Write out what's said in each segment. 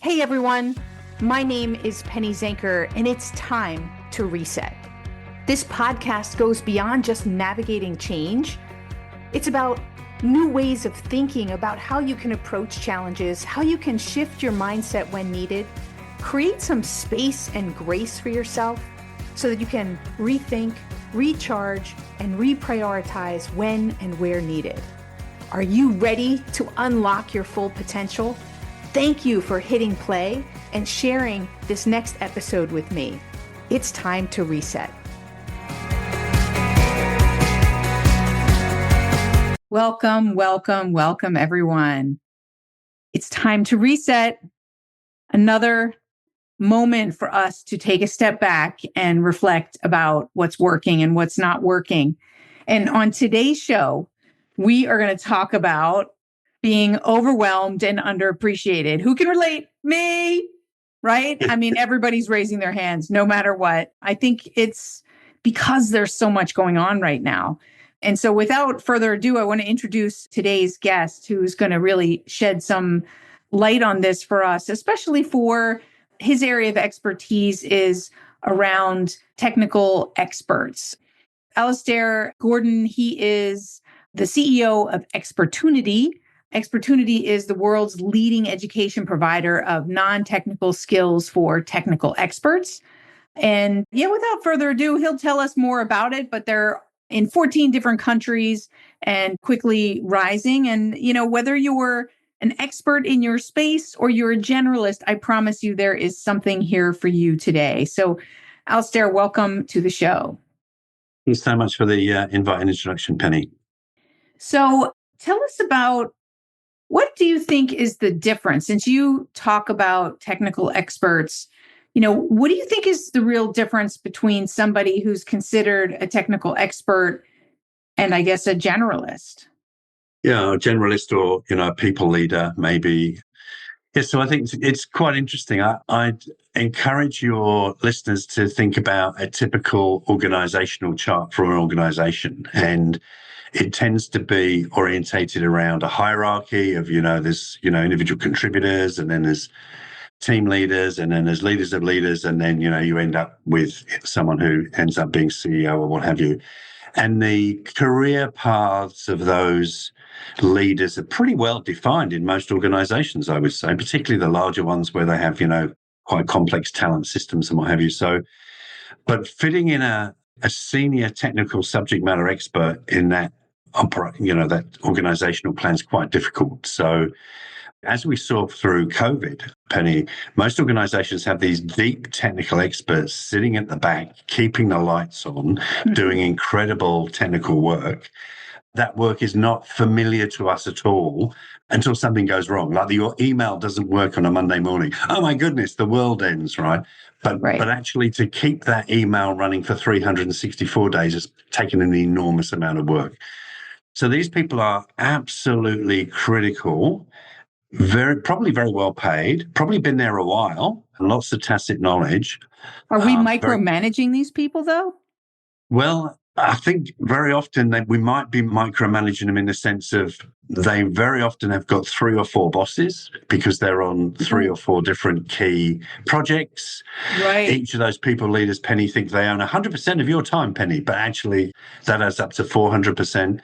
Hey everyone, my name is Penny Zanker, and it's time to reset. This podcast goes beyond just navigating change. It's about new ways of thinking about how you can approach challenges, how you can shift your mindset when needed, create some space and grace for yourself so that you can rethink, recharge, and reprioritize when and where needed. Are you ready to unlock your full potential? Thank you for hitting play and sharing this next episode with me. It's time to reset. Welcome, everyone. It's time to reset. Another moment for us to take a step back and reflect about what's working and what's not working. And on today's show, we are going to talk about being overwhelmed and underappreciated. Who can relate? Me, right? I mean, everybody's raising their hands no matter what. I think it's because there's so much going on right now. And so without further ado, I want to introduce today's guest who's going to really shed some light on this for us, especially for his area of expertise is around technical experts. Alistair Gordon, he is the CEO of Experttunity. Experttunity is the world's leading education provider of non-technical skills for technical experts. And without further ado, he'll tell us more about it, but they're in 14 different countries and quickly rising. And, whether you're an expert in your space or you're a generalist, I promise you there is something here for you today. So, Alistair, welcome to the show. Thanks so much for the invite and introduction, Penny. So tell us about, what do you think is the difference? Since you talk about technical experts, what do you think is the real difference between somebody who's considered a technical expert and I guess a generalist? Yeah, a generalist or, a people leader, maybe. Yeah, so I think it's quite interesting. I'd encourage your listeners to think about a typical organizational chart for an organization. And it tends to be orientated around a hierarchy of, there's, individual contributors, and then there's team leaders, and then there's leaders of leaders, and then, you end up with someone who ends up being CEO or what have you. And the career paths of those leaders are pretty well defined in most organizations, I would say, particularly the larger ones where they have, quite complex talent systems and what have you. So, but fitting in a senior technical subject matter expert in that, that organizational plan is quite difficult. So as we saw through COVID, Penny, most organizations have these deep technical experts sitting at the back, keeping the lights on, doing incredible technical work. That work is not familiar to us at all until something goes wrong. Like your email doesn't work on a Monday morning. Oh my goodness, the world ends, right? But actually to keep that email running for 364 days has taken an enormous amount of work. So these people are absolutely critical, probably very well paid, probably been there a while, and lots of tacit knowledge. Are we micromanaging these people though? Well, I think very often we might be micromanaging them in the sense of they very often have got 3 or 4 bosses because they're on 3 or 4 different key projects. Right. Each of those people leaders, Penny, think they own 100% of your time, Penny, but actually that adds up to 400%.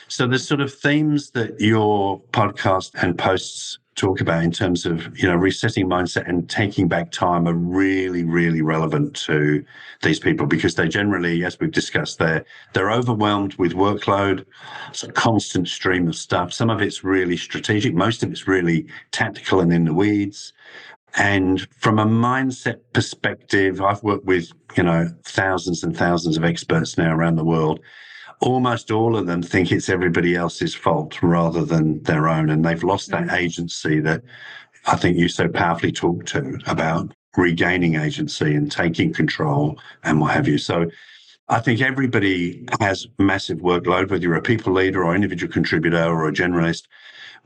So there's sort of themes that your podcast and posts talk about in terms of, resetting mindset and taking back time are really, really relevant to these people because they generally, as we've discussed, they're overwhelmed with workload. It's a constant stream of stuff. Some of it's really strategic. Most of it's really tactical and in the weeds. And from a mindset perspective, I've worked with, thousands and thousands of experts now around the world. Almost all of them think it's everybody else's fault rather than their own. And they've lost that agency that I think you so powerfully talked to about regaining agency and taking control and what have you. So I think everybody has massive workload, whether you're a people leader or individual contributor or a generalist.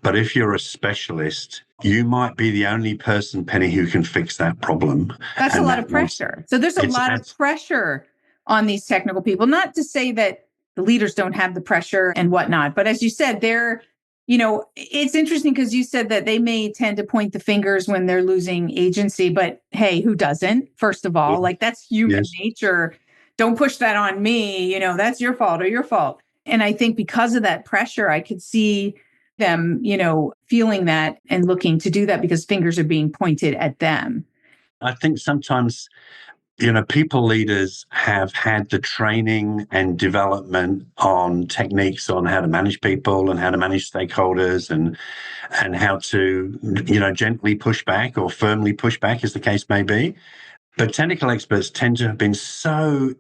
But if you're a specialist, you might be the only person, Penny, who can fix that problem. That's a lot of pressure. So there's a lot of pressure on these technical people, not to say that the leaders don't have the pressure and whatnot. But as you said, they're, It's interesting because you said that they may tend to point the fingers when they're losing agency, but hey, who doesn't? First of all, like that's human Yes. nature. Don't push that on me. That's your fault or your fault. And I think because of that pressure, I could see them, feeling that and looking to do that because fingers are being pointed at them. I think sometimes, people leaders have had the training and development on techniques on how to manage people and how to manage stakeholders and how to, gently push back or firmly push back, as the case may be. But technical experts tend to have been so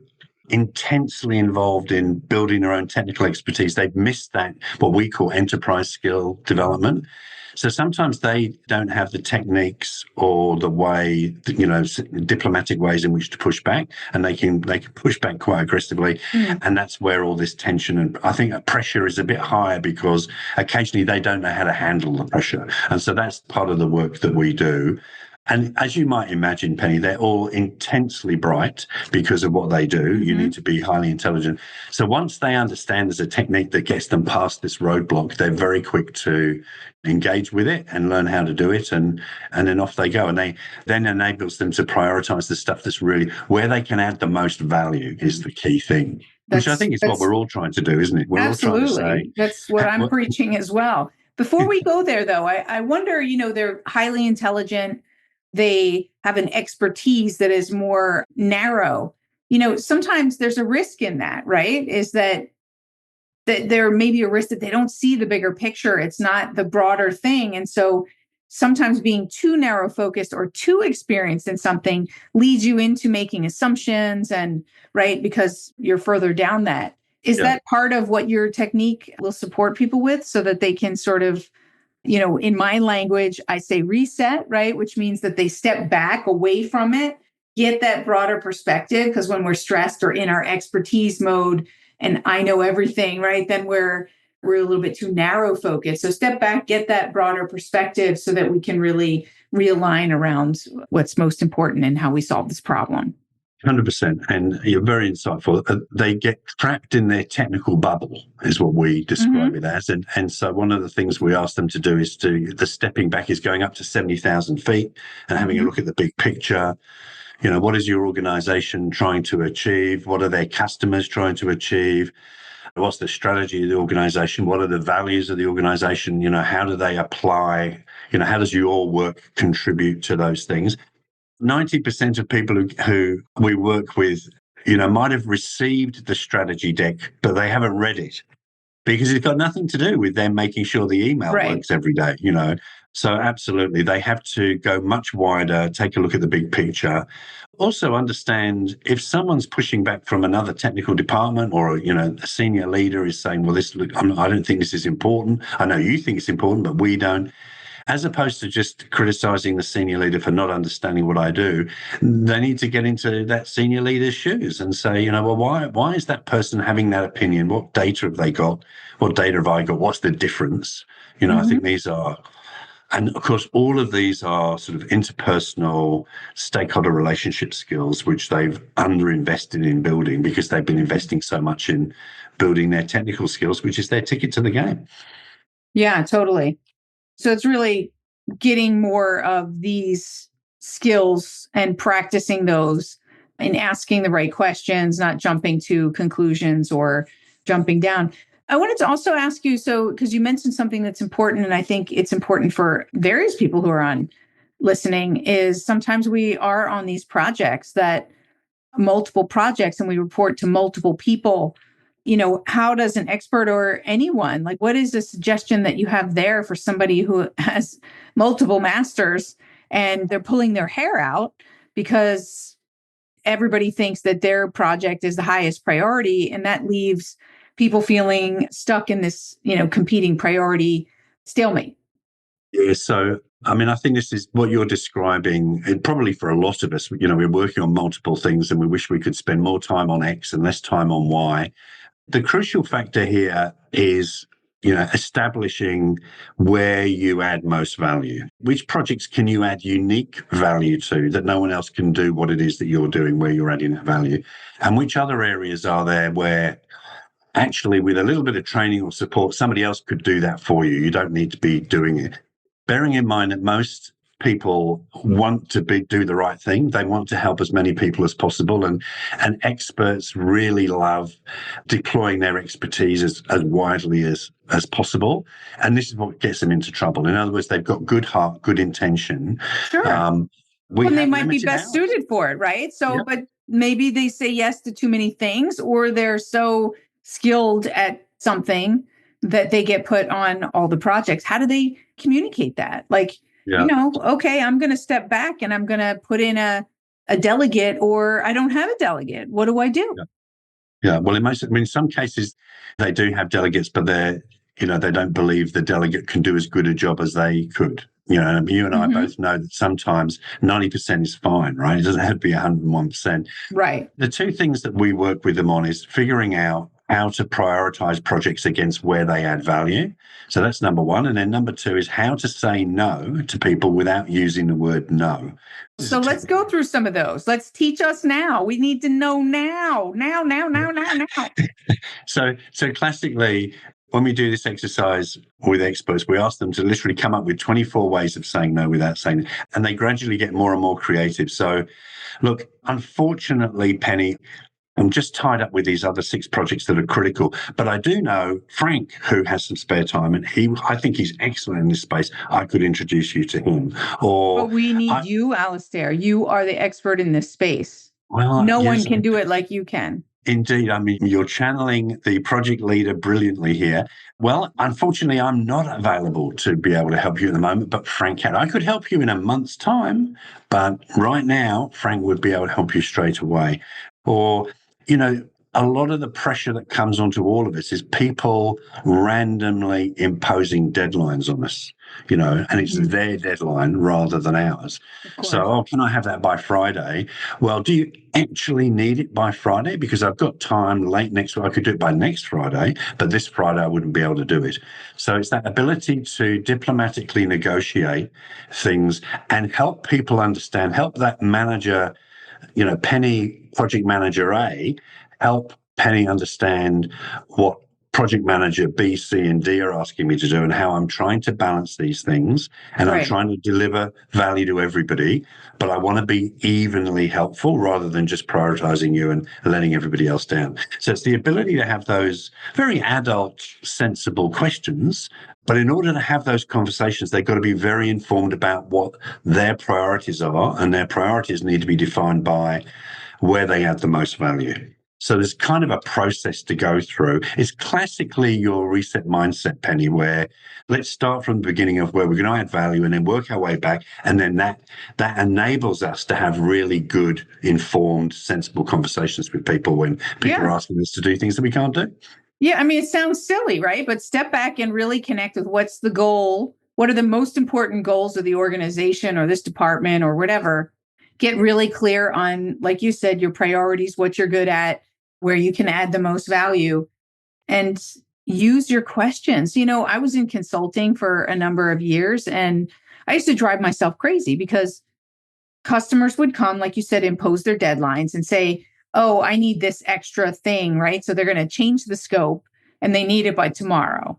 intensely involved in building their own technical expertise, they've missed that, what we call enterprise skill development. So sometimes they don't have the techniques or the way, diplomatic ways in which to push back, and they can push back quite aggressively. And that's where all this tension and I think pressure is a bit higher because occasionally they don't know how to handle the pressure. And so that's part of the work that we do. And as you might imagine, Penny, they're all intensely bright because of what they do. You need to be highly intelligent. So once they understand there's a technique that gets them past this roadblock, they're very quick to engage with it and learn how to do it. And then off they go. And they then enables them to prioritize the stuff that's really where they can add the most value is the key thing, which I think is what we're all trying to do, isn't it? We're absolutely all trying to say. That's what I'm preaching as well. Before we go there, though, I wonder, they're highly intelligent. They have an expertise that is more narrow. Sometimes there's a risk in that, right? Is that there may be a risk that they don't see the bigger picture. It's not the broader thing. And so sometimes being too narrow focused or too experienced in something leads you into making assumptions and right, because you're further down that. Is that part of what your technique will support people with so that they can sort of, in my language, I say reset, right? Which means that they step back away from it, get that broader perspective. Because when we're stressed or in our expertise mode and I know everything, right, then we're a little bit too narrow focused. So step back, get that broader perspective so that we can really realign around what's most important and how we solve this problem. 100%. And you're very insightful. They get trapped in their technical bubble, is what we describe it as. And so one of the things we ask them to do is the stepping back is going up to 70,000 feet and having a look at the big picture. What is your organization trying to achieve? What are their customers trying to achieve? What's the strategy of the organization? What are the values of the organization? How do they apply? How does your work contribute to those things? 90% of people who we work with, might have received the strategy deck, but they haven't read it because it's got nothing to do with them making sure the email works every day, So absolutely, they have to go much wider, take a look at the big picture. Also understand if someone's pushing back from another technical department or, a senior leader is saying, well, I don't think this is important. I know you think it's important, but we don't. As opposed to just criticizing the senior leader for not understanding what I do, they need to get into that senior leader's shoes and say, well, why is that person having that opinion? What data have they got? What data have I got? What's the difference? I think these are, and of course, all of these are sort of interpersonal stakeholder relationship skills, which they've underinvested in building because they've been investing so much in building their technical skills, which is their ticket to the game. Yeah, totally. So it's really getting more of these skills and practicing those and asking the right questions, not jumping to conclusions or jumping down. I wanted to also ask you, so because you mentioned something that's important, and I think it's important for various people who are on listening, is sometimes we are on these projects multiple projects and we report to multiple people. How does an expert or anyone, like what is the suggestion that you have there for somebody who has multiple masters and they're pulling their hair out because everybody thinks that their project is the highest priority, and that leaves people feeling stuck in this, competing priority stalemate? Yeah, so I think this is what you're describing, and probably for a lot of us, we're working on multiple things and we wish we could spend more time on X and less time on Y. The crucial factor here is, establishing where you add most value. Which projects can you add unique value to that no one else can do what it is that you're doing, where you're adding that value? And which other areas are there where actually, with a little bit of training or support, somebody else could do that for you. You don't need to be doing it. Bearing in mind that most people want to do the right thing. They want to help as many people as possible. And experts really love deploying their expertise as widely as possible. And this is what gets them into trouble. In other words, they've got good heart, good intention. Sure. We And they have might be limited best hours. suited for it, right? So, Yep. but maybe they say yes to too many things, or they're so skilled at something that they get put on all the projects. How do they communicate that? Like, Yeah. okay, I'm going to step back and I'm going to put in a delegate, or I don't have a delegate. What do I do? Yeah. Yeah. Well, in some cases, they do have delegates, but they don't believe the delegate can do as good a job as they could. You and I both know that sometimes 90% is fine, right? It doesn't have to be 101%. Right. The two things that we work with them on is figuring out how to prioritize projects against where they add value. So that's number one. And then number two is how to say no to people without using the word no. So let's go through some of those. Let's teach us now. We need to know now. So classically, when we do this exercise with experts, we ask them to literally come up with 24 ways of saying no without saying it, and they gradually get more and more creative. So, look, unfortunately, Penny, I'm just tied up with these other 6 projects that are critical. But I do know Frank, who has some spare time, and I think he's excellent in this space. I could introduce you to him. But we need you, Alistair. You are the expert in this space. No one can do it like you can. Indeed. I mean, you're channeling the project leader brilliantly here. Well, unfortunately, I'm not available to be able to help you at the moment, but Frank can. I could help you in a month's time, but right now, Frank would be able to help you straight away. Or, a lot of the pressure that comes onto all of us is people randomly imposing deadlines on us, and it's their deadline rather than ours. So, can I have that by Friday? Well, do you actually need it by Friday? Because I've got time late next week. I could do it by next Friday, but this Friday I wouldn't be able to do it. So it's that ability to diplomatically negotiate things and help people understand, help that manager, Penny, project manager A, help Penny understand what project manager B, C, and D are asking me to do and how I'm trying to balance these things. And I'm trying to deliver value to everybody, but I want to be evenly helpful rather than just prioritizing you and letting everybody else down. So it's the ability to have those very adult, sensible questions. But in order to have those conversations, they've got to be very informed about what their priorities are, and their priorities need to be defined by where they add the most value. So there's kind of a process to go through. It's classically your reset mindset, Penny, where let's start from the beginning of where we're going to add value and then work our way back. And then that enables us to have really good, informed, sensible conversations with people when people are asking us to do things that we can't do. Yeah, I mean, it sounds silly, right? But step back and really connect with what's the goal. What are the most important goals of the organization or this department or whatever? Get really clear on, like you said, your priorities, what you're good at, where you can add the most value, and use your questions. I was in consulting for a number of years, and I used to drive myself crazy because customers would come, like you said, impose their deadlines and say, oh, I need this extra thing, right? So they're going to change the scope and they need it by tomorrow.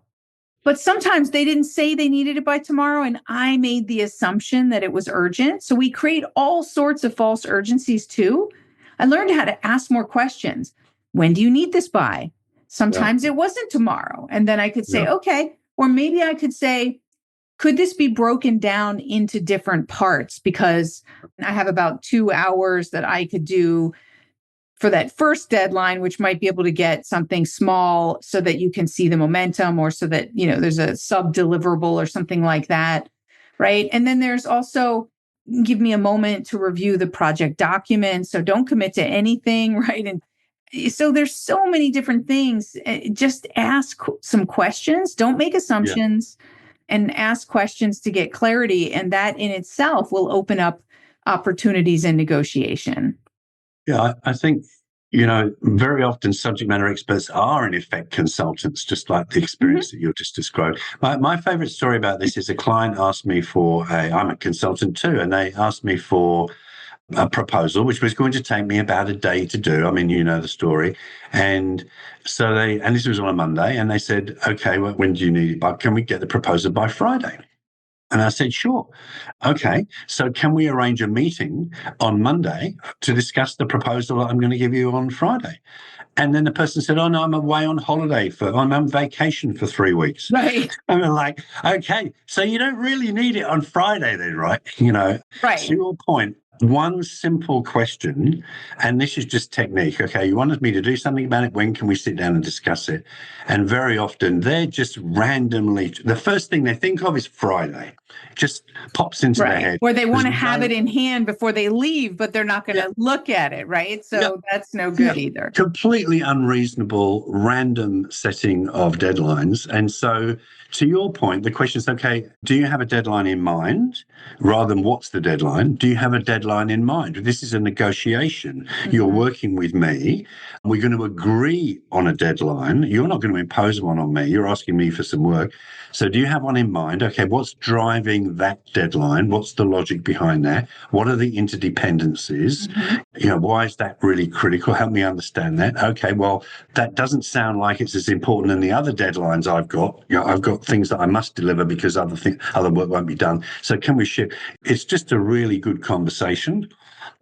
But sometimes they didn't say they needed it by tomorrow. And I made the assumption that it was urgent. So we create all sorts of false urgencies too. I learned how to ask more questions. When do you need this by? Sometimes it wasn't tomorrow. And then I could say, okay, or maybe I could say, could this be broken down into different parts? Because I have about 2 hours that I could do for that first deadline, which might be able to get something small so that you can see the momentum, or so that, there's a sub deliverable or something like that. Right. And then there's also give me a moment to review the project document. So don't commit to anything. Right. And so there's so many different things. Just ask some questions. Don't make assumptions. And ask questions to get clarity. And that in itself will open up opportunities in negotiation. Yeah, I think, very often subject matter experts are in effect consultants, just like the experience that you just described. My favorite story about this is a client asked me I'm a consultant too, and they asked me for a proposal, which was going to take me about a day to do. I mean, you know the story. And so and this was on a Monday, and they said, okay, well, when do you need it by? Can we get the proposal by Friday? And I said, sure. Okay. So can we arrange a meeting on Monday to discuss the proposal that I'm going to give you on Friday? And then the person said, oh, no, I'm away on holiday I'm on vacation for 3 weeks. Right. And we're like, okay, so you don't really need it on Friday then, right? Right. To your point, one simple question, and this is just technique. Okay, you wanted me to do something about it. When can we sit down and discuss it? And very often they're just randomly, the first thing they think of is Friday. Just pops into their head. Or they want to have it in hand before they leave, but they're not going to look at it, right? So that's no good either. Completely unreasonable, random setting of deadlines. And so to your point, the question is, okay, do you have a deadline in mind rather than what's the deadline? Do you have a deadline in mind? This is a negotiation. Mm-hmm. You're working with me. We're going to agree on a deadline. You're not going to impose one on me. You're asking me for some work. So do you have one in mind? Okay, what's driving that deadline? What's the logic behind that? What are the interdependencies? Mm-hmm. Why is that really critical? Help me understand that. Okay, well, that doesn't sound like it's as important than the other deadlines I've got. I've got things that I must deliver because other work won't be done. So can we share? It's just a really good conversation.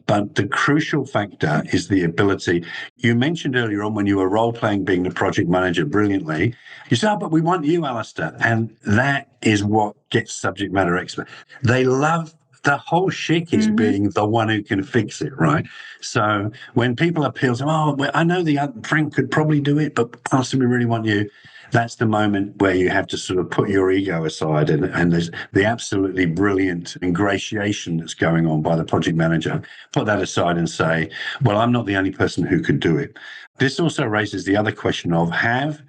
But the crucial factor is the ability. You mentioned earlier on when you were role-playing being the project manager brilliantly, you said, oh, but we want you, Alistair. And that is what gets subject matter expert. They love the whole shtick is being the one who can fix it, right? So when people appeal to, oh, well, I know Frank could probably do it, but Alistair, we really want you. That's the moment where you have to sort of put your ego aside and there's the absolutely brilliant ingratiation that's going on by the project manager. Put that aside and say, well, I'm not the only person who could do it. This also raises the other question of have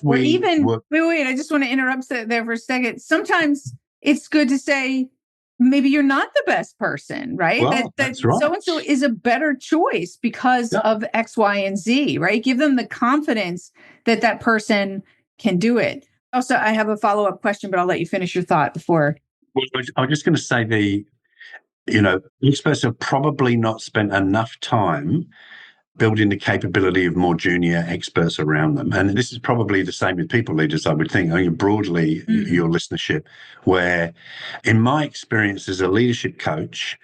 we... Or even, wait, I just want to interrupt there for a second. Sometimes it's good to say, maybe you're not the best person, right? Well, that's right. So-and-so is a better choice because of X, Y, and Z, right? Give them the confidence that person can do it. Also, I have a follow-up question, but I'll let you finish your thought before. Well, I'm just going to say experts have probably not spent enough time building the capability of more junior experts around them. And this is probably the same with people leaders, I would think, broadly, your listenership, where in my experience as a leadership coach,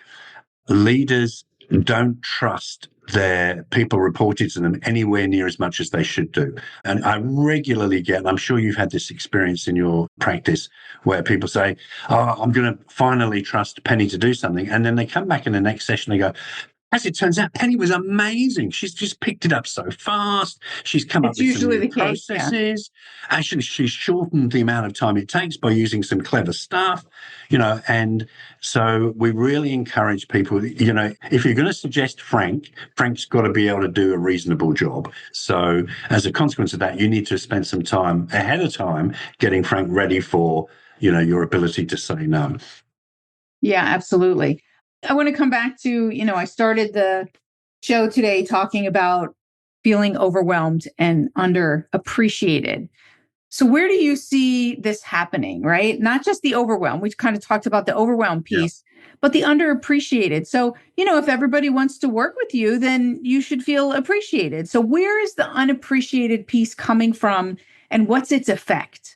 leaders don't trust their people reported to them anywhere near as much as they should do. And I regularly get, and I'm sure you've had this experience in your practice, where people say, oh, I'm going to finally trust Penny to do something. And then they come back in the next session, they go, as it turns out, Penny was amazing. She's just picked it up so fast. She's come up with some new processes. Actually, she's shortened the amount of time it takes by using some clever stuff, and so we really encourage people, if you're going to suggest Frank's got to be able to do a reasonable job. So as a consequence of that, you need to spend some time ahead of time getting Frank ready for, your ability to say no. Yeah, absolutely. I want to come back to, I started the show today talking about feeling overwhelmed and underappreciated. So where do you see this happening, right? Not just the overwhelm. We kind of talked about the overwhelm piece, but the underappreciated. So, if everybody wants to work with you, then you should feel appreciated. So where is the unappreciated piece coming from and what's its effect?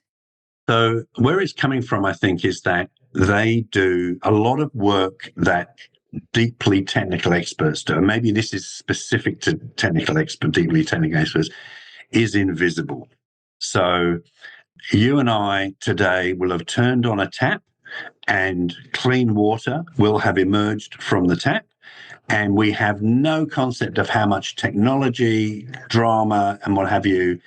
So where it's coming from, I think, is that they do a lot of work that deeply technical experts do. And maybe this is specific to deeply technical experts, is invisible. So you and I today will have turned on a tap and clean water will have emerged from the tap. And we have no concept of how much technology, drama, and what have you,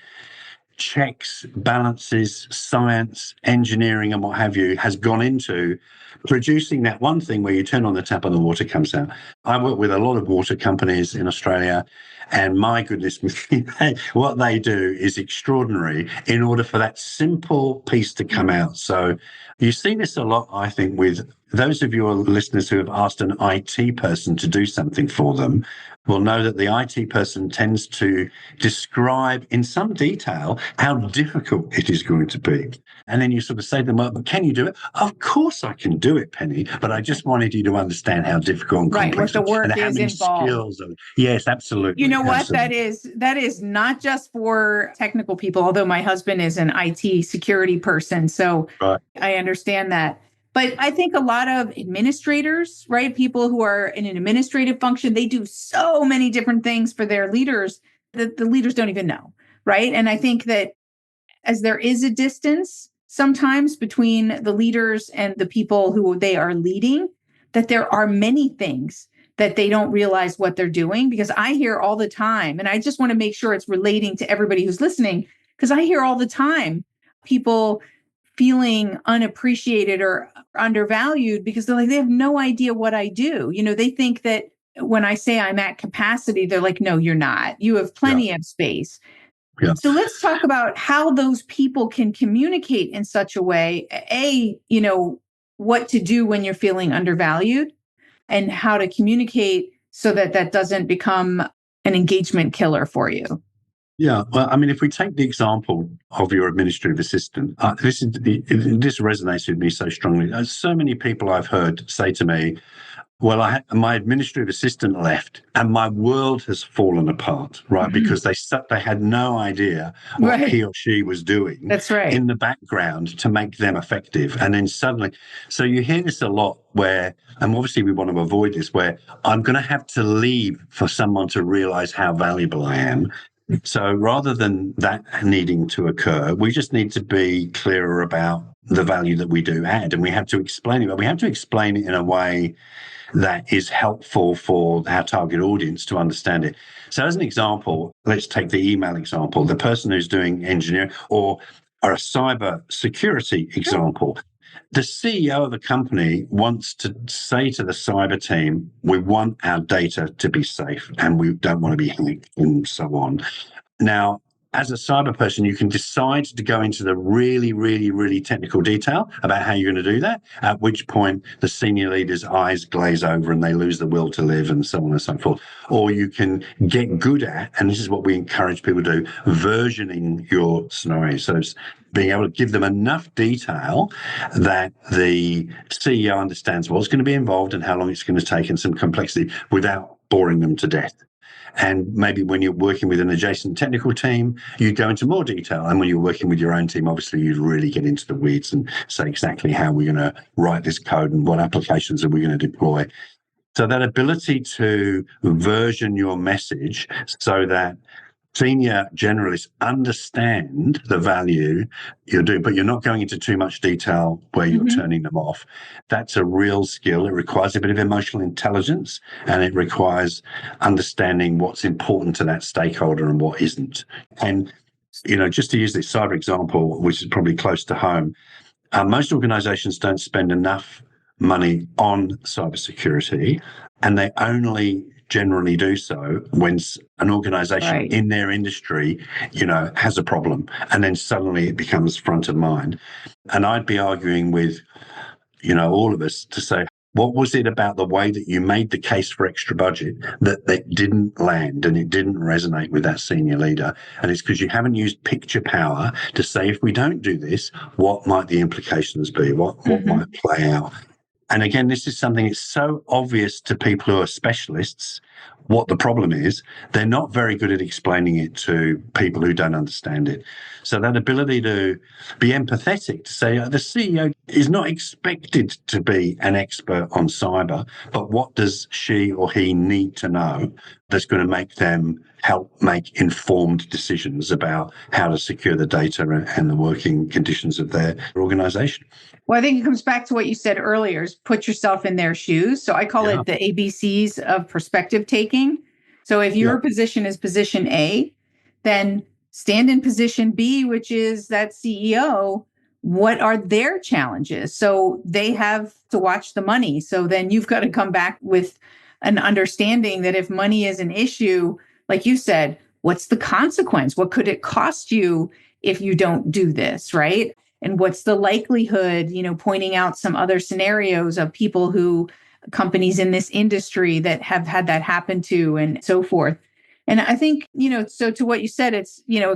checks, balances, science, engineering, and what have you, has gone into producing that one thing where you turn on the tap and the water comes out. I work with a lot of water companies in Australia, and my goodness, what they do is extraordinary in order for that simple piece to come out. So you see this a lot, I think, with those of your listeners who have asked an IT person to do something for them will know that the IT person tends to describe in some detail how difficult it is going to be. And then you sort of say to them, well, but can you do it? Of course I can do it, Penny, but I just wanted you to understand how difficult and Right, what complex the and work how is many involved. skills. Yes, You absolutely. know what? Absolutely. That is not just for technical people, although my husband is an IT security person. So Right. I understand that. But I think a lot of administrators, right? People who are in an administrative function, they do so many different things for their leaders that the leaders don't even know. Right. And I think that as there is a distance sometimes between the leaders and the people who they are leading, that there are many things that they don't realize what they're doing. Because I hear all the time, and I just want to make sure it's relating to everybody who's listening, because I hear all the time people feeling unappreciated or undervalued because they're like, they have no idea what I do. They think that when I say I'm at capacity, they're like, no, you're not. You have Yeah. plenty of space. Yeah. So let's talk about how those people can communicate in such a way, what to do when you're feeling undervalued and how to communicate so that that doesn't become an engagement killer for you. Yeah, well, I mean, if we take the example of your administrative assistant, this resonates with me so strongly. So many people I've heard say to me, well, my administrative assistant left and my world has fallen apart, right? Because they had no idea what Right. he or she was doing That's right. in the background to make them effective. And then suddenly, so you hear this a lot where, and obviously we want to avoid this, where I'm going to have to leave for someone to realize how valuable I am. So rather than that needing to occur, we just need to be clearer about the value that we do add. And we have to explain it, but we have to explain it in a way that is helpful for our target audience to understand it. So as an example, let's take the email example, the person who's doing engineering or a cyber security example. The CEO of the company wants to say to the cyber team, we want our data to be safe and we don't want to be hacked and so on. Now, as a cyber person, you can decide to go into the really, really, really technical detail about how you're going to do that, at which point the senior leader's eyes glaze over and they lose the will to live and so on and so forth. Or you can get good at, and this is what we encourage people to do, versioning your scenario. So it's being able to give them enough detail that the CEO understands what's going to be involved and how long it's going to take and some complexity without boring them to death. And maybe when you're working with an adjacent technical team, you go into more detail. And when you're working with your own team, obviously you'd really get into the weeds and say exactly how we're going to write this code and what applications are we going to deploy. So that ability to version your message so that senior generalists understand the value you're doing, but you're not going into too much detail where you're turning them off. That's a real skill. It requires a bit of emotional intelligence and it requires understanding what's important to that stakeholder and what isn't. And, just to use this cyber example, which is probably close to home, most organizations don't spend enough money on cybersecurity, and they only generally do so when an organization in their industry, has a problem, and then suddenly it becomes front of mind. And I'd be arguing with, all of us to say, what was it about the way that you made the case for extra budget that didn't land and it didn't resonate with that senior leader? And it's because you haven't used picture power to say, if we don't do this, what might the implications be? What might play out? And again, this is something that's so obvious to people who are specialists what the problem is. They're not very good at explaining it to people who don't understand it. So that ability to be empathetic, to say the CEO is not expected to be an expert on cyber, but what does she or he need to know that's going to make them help make informed decisions about how to secure the data and the working conditions of their organization. Well, I think it comes back to what you said earlier, is put yourself in their shoes. So I call it the ABCs of perspective taking. So if your position is position A, then stand in position B, which is that CEO. What are their challenges? So they have to watch the money. So then you've got to come back with an understanding that if money is an issue, like you said, what's the consequence? What could it cost you if you don't do this, right? and what's the likelihood, pointing out some other scenarios of companies in this industry that have had that happen to, and so forth. And I think, so to what you said, it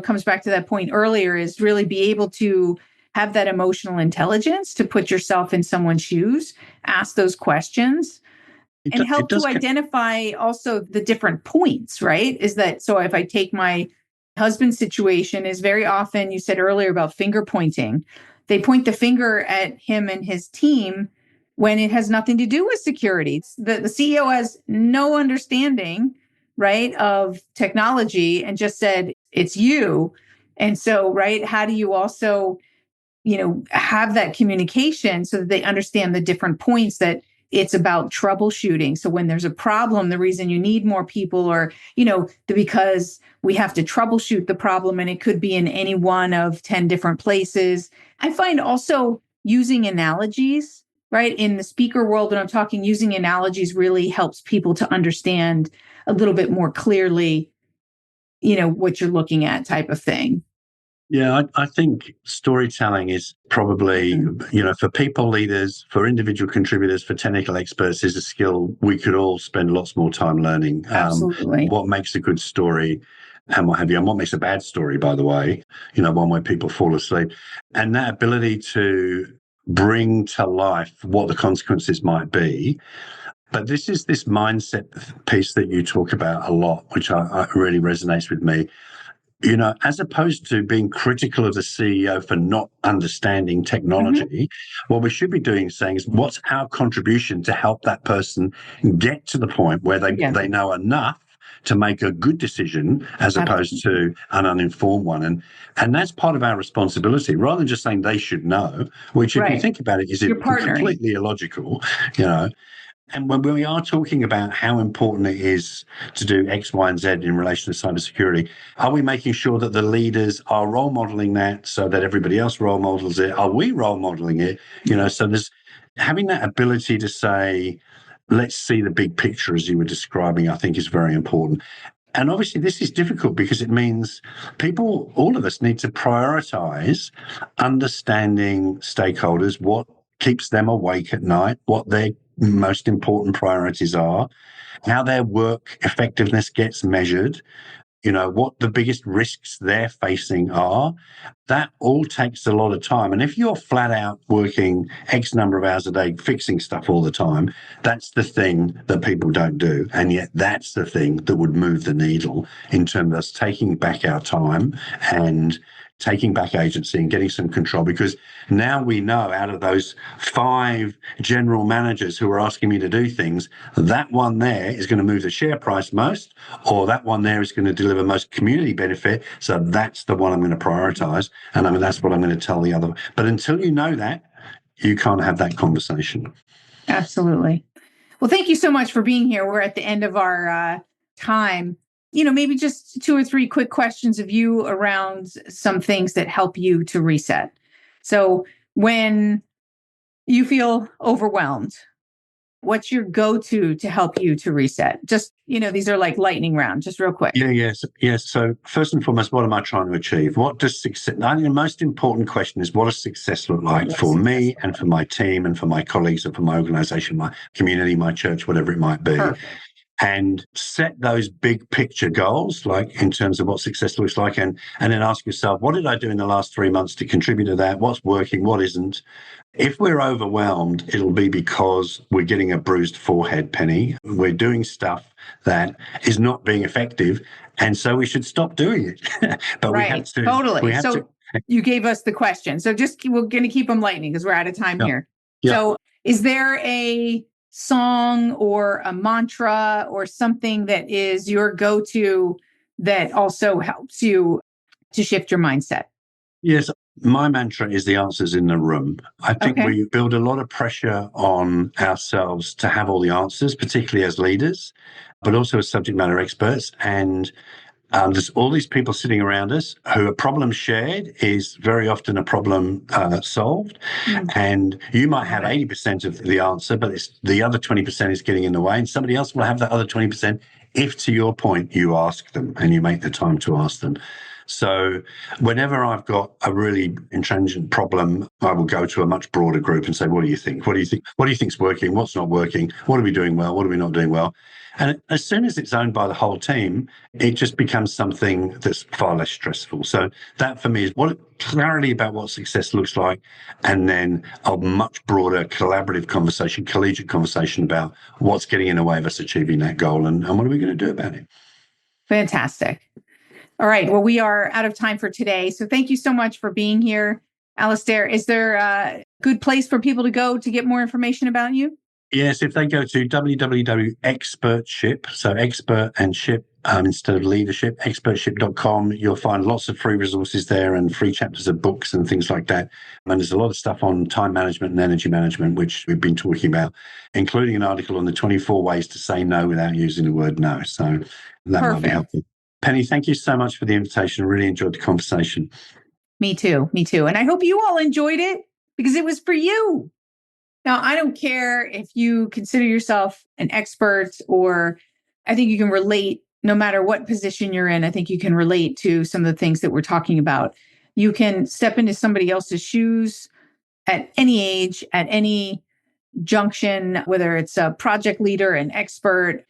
comes back to that point earlier, is really be able to have that emotional intelligence to put yourself in someone's shoes, ask those questions, and help to identify also the different points, right? Is that, so if I take my husband's situation, is very often, you said earlier about finger pointing, they point the finger at him and his team when it has nothing to do with security. The CEO has no understanding, right, of technology, and just said, it's you. And so, right, how do you also, have that communication so that they understand the different points, that it's about troubleshooting. So when there's a problem, the reason you need more people, or, because we have to troubleshoot the problem, and it could be in any one of 10 different places. I find also using analogies, right? In the speaker world, when I'm talking, using analogies really helps people to understand a little bit more clearly, what you're looking at, type of thing. Yeah, I think storytelling is probably, for people leaders, for individual contributors, for technical experts, is a skill we could all spend lots more time learning. Absolutely. What makes a good story and what have you, and what makes a bad story, by the way, one where people fall asleep. And that ability to bring to life what the consequences might be. But this is this mindset piece that you talk about a lot, which I really resonates with me. As opposed to being critical of the CEO for not understanding technology, what we should be doing is saying, is what's our contribution to help that person get to the point where they know enough to make a good decision, as opposed to an uninformed one. And that's part of our responsibility, rather than just saying they should know, which, if you think about it, is completely illogical, And when we are talking about how important it is to do X, Y, and Z in relation to cybersecurity, are we making sure that the leaders are role modeling that so that everybody else role models it? Are we role modeling it? So there's having that ability to say, let's see the big picture, as you were describing, I think is very important. And obviously, this is difficult because it means people, all of us, need to prioritize understanding stakeholders, what keeps them awake at night, what their most important priorities are, how their work effectiveness gets measured, what the biggest risks they're facing are. That all takes a lot of time. And if you're flat out working X number of hours a day, fixing stuff all the time, that's the thing that people don't do. And yet that's the thing that would move the needle in terms of us taking back our time and taking back agency and getting some control. Because now we know, out of those 5 general managers who are asking me to do things, that one there is going to move the share price most, or that one there is going to deliver most community benefit. So that's the one I'm going to prioritize. And that's what I'm going to tell the other. But until you know that, you can't have that conversation. Absolutely. Well, thank you so much for being here. We're at the end of our time. Maybe just 2 or 3 quick questions of you around some things that help you to reset. So when you feel overwhelmed, what's your go-to to help you to reset? Just, these are like lightning round, just real quick. Yes. So first and foremost, what am I trying to achieve? What does success, I think the most important question is, what does success look like for me and for my team and for my colleagues and for my organization, my community, my church, whatever it might be. Perfect. And set those big picture goals, like in terms of what success looks like, and then ask yourself, what did I do in the last 3 months to contribute to that? What's working? What isn't? If we're overwhelmed, it'll be because we're getting a bruised forehead, Penny. We're doing stuff that is not being effective, and so we should stop doing it. But we have to. Totally. You gave us the question. So we're going to keep them lightning because we're out of time here. Yep. So is there a song or a mantra or something that is your go-to that also helps you to shift your mindset? Yes, my mantra is the answers in the room. I think we build a lot of pressure on ourselves to have all the answers, particularly as leaders, but also as subject matter experts. And there's all these people sitting around us who a problem shared is very often a problem solved. And you might have 80% of the answer, but the other 20% is getting in the way. And somebody else will have that other 20% if, to your point, you ask them and you make the time to ask them. So whenever I've got a really intransigent problem, I will go to a much broader group and say, what do you think? What do you think? What do you think's working? What's not working? What are we doing well? What are we not doing well? And as soon as it's owned by the whole team, it just becomes something that's far less stressful. So that for me is clarity about what success looks like, and then a much broader collaborative conversation, collegiate conversation about what's getting in the way of us achieving that goal and what are we going to do about it. Fantastic. All right. Well, we are out of time for today. So thank you so much for being here. Alistair, is there a good place for people to go to get more information about you? Yes, if they go to www.expertship, so expert and ship instead of leadership, expertship.com, you'll find lots of free resources there and free chapters of books and things like that. And there's a lot of stuff on time management and energy management, which we've been talking about, including an article on the 24 ways to say no without using the word no. So that might be helpful. Penny, thank you so much for the invitation. I really enjoyed the conversation. Me too. Me too. And I hope you all enjoyed it because it was for you. Now, I don't care if you consider yourself an expert, or I think you can relate no matter what position you're in. I think you can relate to some of the things that we're talking about. You can step into somebody else's shoes at any age, at any junction, whether it's a project leader, an expert,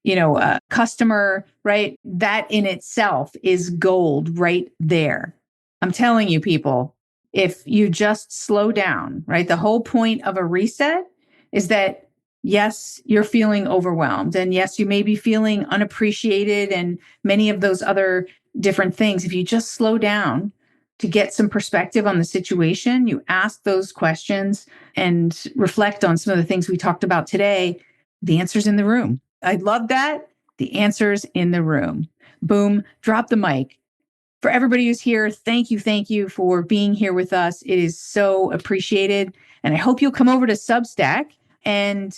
a customer, right? That in itself is gold right there. I'm telling you, people, if you just slow down, right? The whole point of a reset is that, yes, you're feeling overwhelmed. And yes, you may be feeling unappreciated and many of those other different things. If you just slow down to get some perspective on the situation, you ask those questions and reflect on some of the things we talked about today, the answer's in the room. I love that. The answer's in the room. Boom, drop the mic. For everybody who's here, thank you for being here with us. It is so appreciated. And I hope you'll come over to Substack and,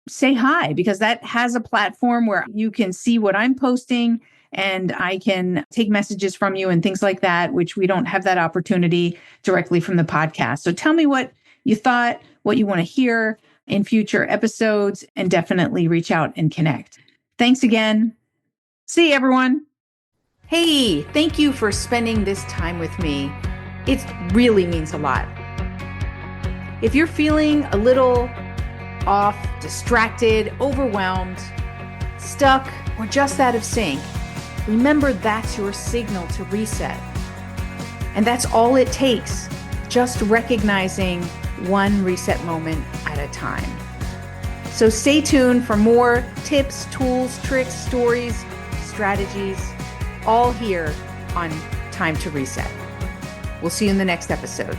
say hi, because that has a platform where you can see what I'm posting and I can take messages from you and things like that, which we don't have that opportunity directly from the podcast. So tell me what you thought, what you want to hear in future episodes, and definitely reach out and connect. Thanks again. See you, everyone. Hey, thank you for spending this time with me. It really means a lot. If you're feeling a little off, distracted, overwhelmed, stuck, or just out of sync, remember that's your signal to reset. And that's all it takes, just recognizing one reset moment at a time. So stay tuned for more tips, tools, tricks, stories, strategies, all here on Time to Reset. We'll see you in the next episode.